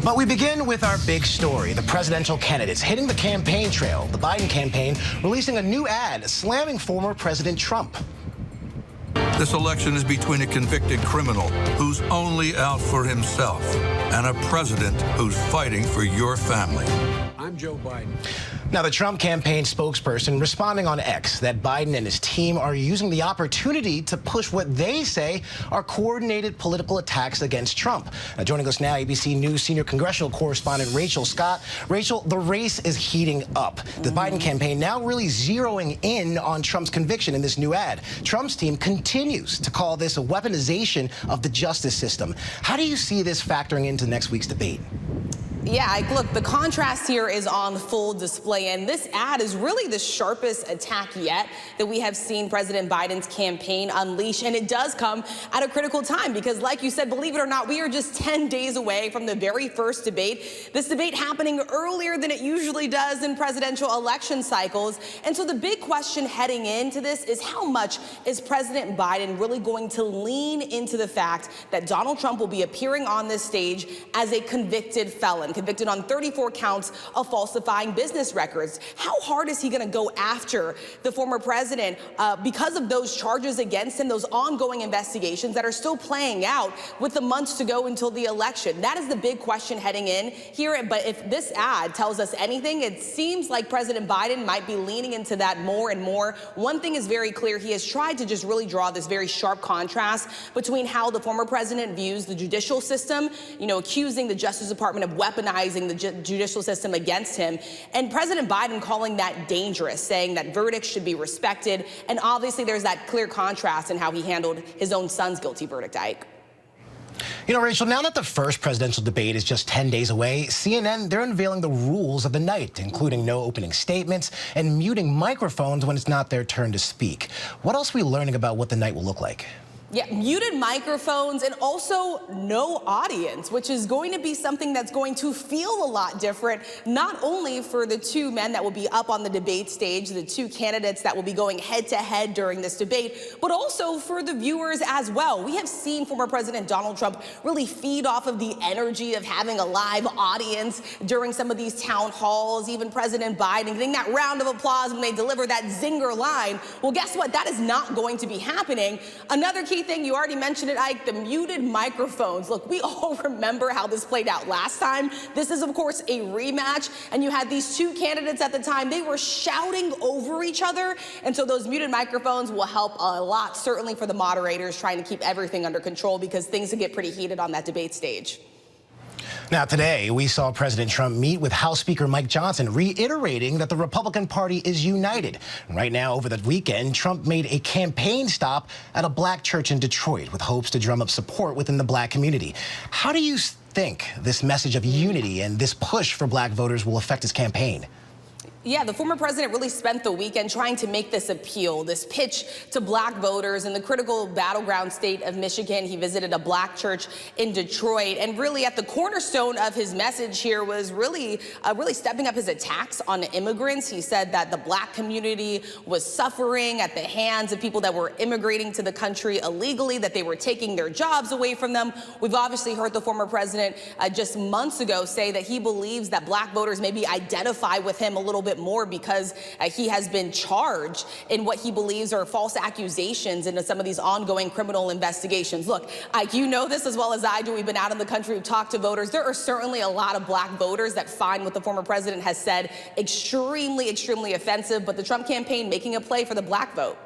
But we begin with our big story, the presidential candidates hitting the campaign trail. The Biden campaign releasing a new ad slamming former President Trump. This election is between a convicted criminal who's only out for himself and a president who's fighting for your family. I'm Joe Biden. Now, the Trump campaign spokesperson responding on X that Biden and his team are using the opportunity to push what they say are coordinated political attacks against Trump. Now, joining us now, ABC News senior congressional correspondent Rachel Scott. Rachel, the race is heating up. The Biden campaign now really zeroing in on Trump's conviction in this new ad. Trump's team continues to call this a weaponization of the justice system. How do you see this factoring into next week's debate? Yeah, look, the contrast here is on full display, and this ad is really the sharpest attack yet that we have seen President Biden's campaign unleash, and it does come at a critical time because, like you said, believe it or not, we are just 10 days away from the very first debate. This debate happening earlier than it usually does in presidential election cycles, and so the big question heading into this is how much is President Biden really going to lean into the fact that Donald Trump will be appearing on this stage as a convicted felon? Convicted on 34 counts of falsifying business records. How hard is he going to go after the former president because of those charges against him, those ongoing investigations that are still playing out with the months to go until the election? That is the big question heading in here. But if this ad tells us anything, it seems like President Biden might be leaning into that more and more. One thing is very clear. He has tried to just really draw this very sharp contrast between how the former president views the judicial system, accusing the Justice Department of weaponizing the judicial system against him, and President Biden calling that dangerous, saying that verdicts should be respected. And obviously there's that clear contrast in how he handled his own son's guilty verdict, Ike. Rachel, now that the first presidential debate is just 10 days away, CNN, they're unveiling the rules of the night, including no opening statements and muting microphones when it's not their turn to speak. What else are we learning about what the night will look like? Yeah, muted microphones and also no audience, which is going to be something that's going to feel a lot different, not only for the two men that will be up on the debate stage, the two candidates that will be going head to head during this debate, but also for the viewers as well. We have seen former President Donald Trump really feed off of the energy of having a live audience during some of these town halls, even President Biden getting that round of applause when they deliver that zinger line. Well, guess what? That is not going to be happening. Another key thing, you already mentioned it, Ike, the muted microphones. Look, we all remember how this played out last time. This is, of course, a rematch, and you had these two candidates at the time. They were shouting over each other, and so those muted microphones will help a lot, certainly for the moderators trying to keep everything under control because things can get pretty heated on that debate stage. Now, today, we saw President Trump meet with House Speaker Mike Johnson, reiterating that the Republican Party is united. Right now, over the weekend, Trump made a campaign stop at a black church in Detroit with hopes to drum up support within the black community. How do you think this message of unity and this push for black voters will affect his campaign? Yeah, the former president really spent the weekend trying to make this appeal, this pitch to black voters in the critical battleground state of Michigan. He visited a black church in Detroit, and really at the cornerstone of his message here was really stepping up his attacks on immigrants. He said that the black community was suffering at the hands of people that were immigrating to the country illegally, that they were taking their jobs away from them. We've obviously heard the former president just months ago say that he believes that black voters maybe identify with him a little bit more because he has been charged in what he believes are false accusations into some of these ongoing criminal investigations. Look, Ike, you know this as well as I do. We've been out in the country, we've talked to voters. There are certainly a lot of black voters that find what the former president has said extremely, extremely offensive, but the Trump campaign making a play for the black vote.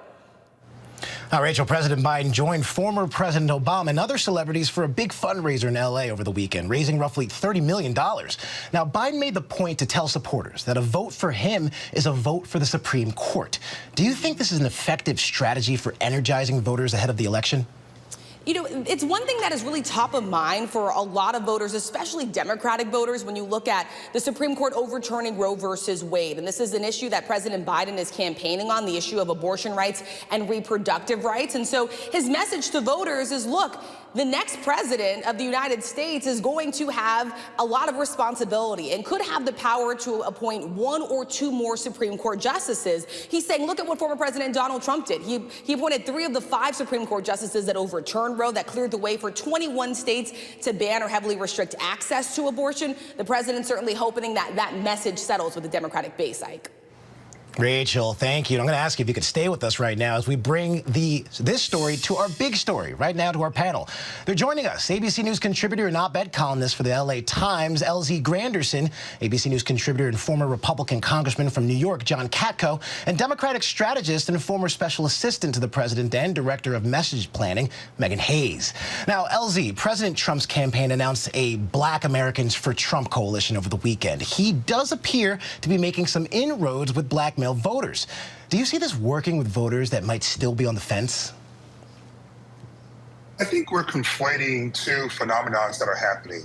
Now, Rachel, President Biden joined former President Obama and other celebrities for a big fundraiser in L.A. over the weekend, raising roughly $30 million. Now, Biden made the point to tell supporters that a vote for him is a vote for the Supreme Court. Do you think this is an effective strategy for energizing voters ahead of the election? It's one thing that is really top of mind for a lot of voters, especially Democratic voters, when you look at the Supreme Court overturning Roe versus Wade. And this is an issue that President Biden is campaigning on, the issue of abortion rights and reproductive rights. And so his message to voters is, look, the next president of the United States is going to have a lot of responsibility and could have the power to appoint 1 or 2 more Supreme Court justices. He's saying, look at what former President Donald Trump did. He appointed 3 of the 5 Supreme Court justices that overturned Roe, that cleared the way for 21 states to ban or heavily restrict access to abortion. The president certainly hoping that that message settles with the Democratic base, Ike. Rachel, thank you. I'm going to ask you if you could stay with us right now as we bring this story to our big story right now to our panel. They're joining us, ABC News contributor and op-ed columnist for the LA Times, LZ Granderson, ABC News contributor and former Republican congressman from New York, John Katko, and Democratic strategist and former special assistant to the president and director of message planning, Megan Hayes. Now, LZ, President Trump's campaign announced a Black Americans for Trump coalition over the weekend. He does appear to be making some inroads with black male voters. Do you see this working with voters that might still be on the fence? I think we're conflating 2 phenomena that are happening.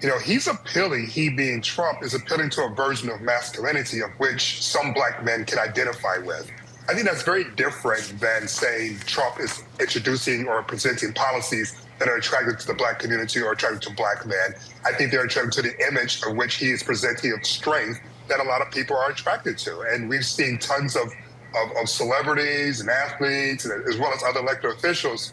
You know, he's appealing, he being Trump, is appealing to a version of masculinity of which some black men can identify with. I think that's very different than saying Trump is introducing or presenting policies that are attractive to the black community or attractive to black men. I think they're attractive to the image of which he is presenting of strength that a lot of people are attracted to. And we've seen tons of celebrities and athletes, and as well as other elected officials,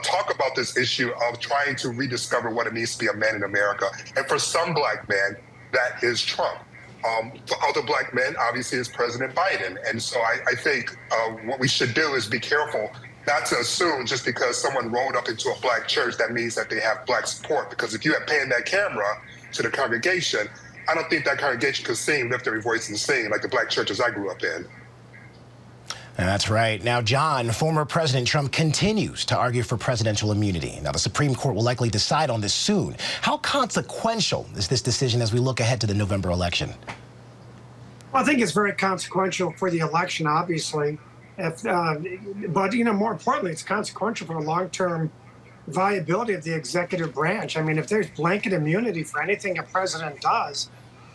talk about this issue of trying to rediscover what it means to be a man in America. And for some black men, that is Trump. For other black men, obviously, it's President Biden. And so I think what we should do is be careful not to assume just because someone rolled up into a black church, that means that they have black support. Because if you had panned that camera to the congregation, I don't think that congregation could sing, lift every voice and sing like the black churches I grew up in. That's right. Now, John, former President Trump continues to argue for presidential immunity. Now, the Supreme Court will likely decide on this soon. How consequential is this decision as we look ahead to the November election? Well, I think it's very consequential for the election, obviously. But, you know, more importantly, it's consequential for the long-term viability of the executive branch. I mean, if there's blanket immunity for anything a president does,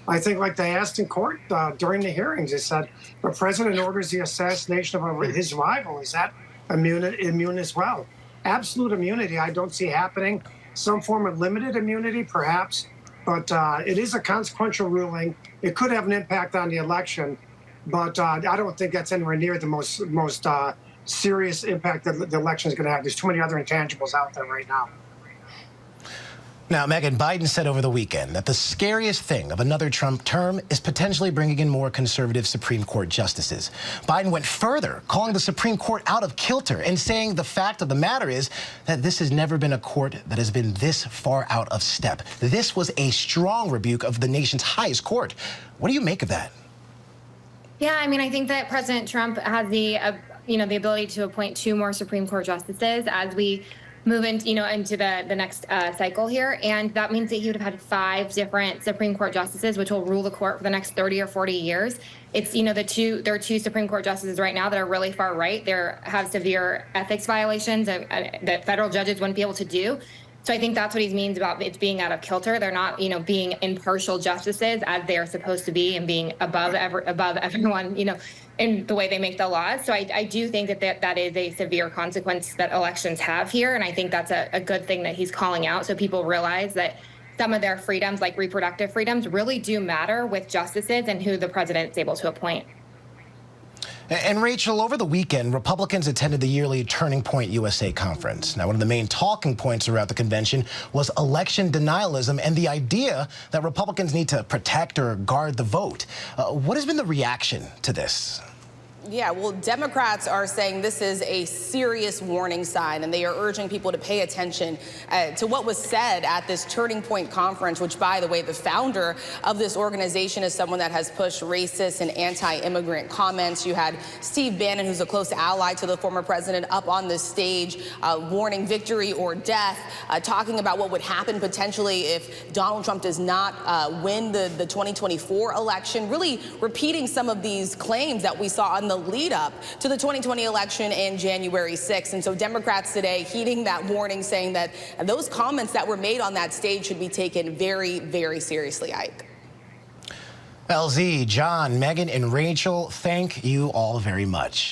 I think like they asked in court during the hearings, they said, the president orders the assassination of his rival. Is that immune as well? Absolute immunity, I don't see happening. Some form of limited immunity, perhaps, but it is a consequential ruling. It could have an impact on the election, but I don't think that's anywhere near the most serious impact that the election is going to have. There's too many other intangibles out there right now. Now, Megan, Biden said over the weekend that the scariest thing of another Trump term is potentially bringing in more conservative Supreme Court justices. Biden went further, calling the Supreme Court out of kilter and saying the fact of the matter is that this has never been a court that has been this far out of step. This was a strong rebuke of the nation's highest court. What do you make of that? Yeah, I mean, I think that President Trump has the ability to appoint 2 more Supreme Court justices as we move into the next cycle here, and that means that he would have had 5 different Supreme Court justices, which will rule the court for the next 30 or 40 years. It's there are 2 Supreme Court justices right now that are really far right. They have severe ethics violations that federal judges wouldn't be able to do. So I think that's what he means about it being out of kilter. They're not, being impartial justices as they are supposed to be and being above everyone, in the way they make the laws. So I do think that is a severe consequence that elections have here. And I think that's a good thing that he's calling out so people realize that some of their freedoms, like reproductive freedoms, really do matter with justices and who the president is able to appoint. And Rachel, over the weekend, Republicans attended the yearly Turning Point USA conference. Now, one of the main talking points throughout the convention was election denialism and the idea that Republicans need to protect or guard the vote. What has been the reaction to this? Yeah, well, Democrats are saying this is a serious warning sign, and they are urging people to pay attention to what was said at this Turning Point conference, which, by the way, the founder of this organization is someone that has pushed racist and anti-immigrant comments. You had Steve Bannon, who's a close ally to the former president, up on this stage warning victory or death, talking about what would happen potentially if Donald Trump does not win the 2024 election, really repeating some of these claims that we saw on the lead up to the 2020 election in January 6th. And so Democrats today heeding that warning, saying that those comments that were made on that stage should be taken very, very seriously, Ike. LZ, John, Megan, and Rachel, thank you all very much.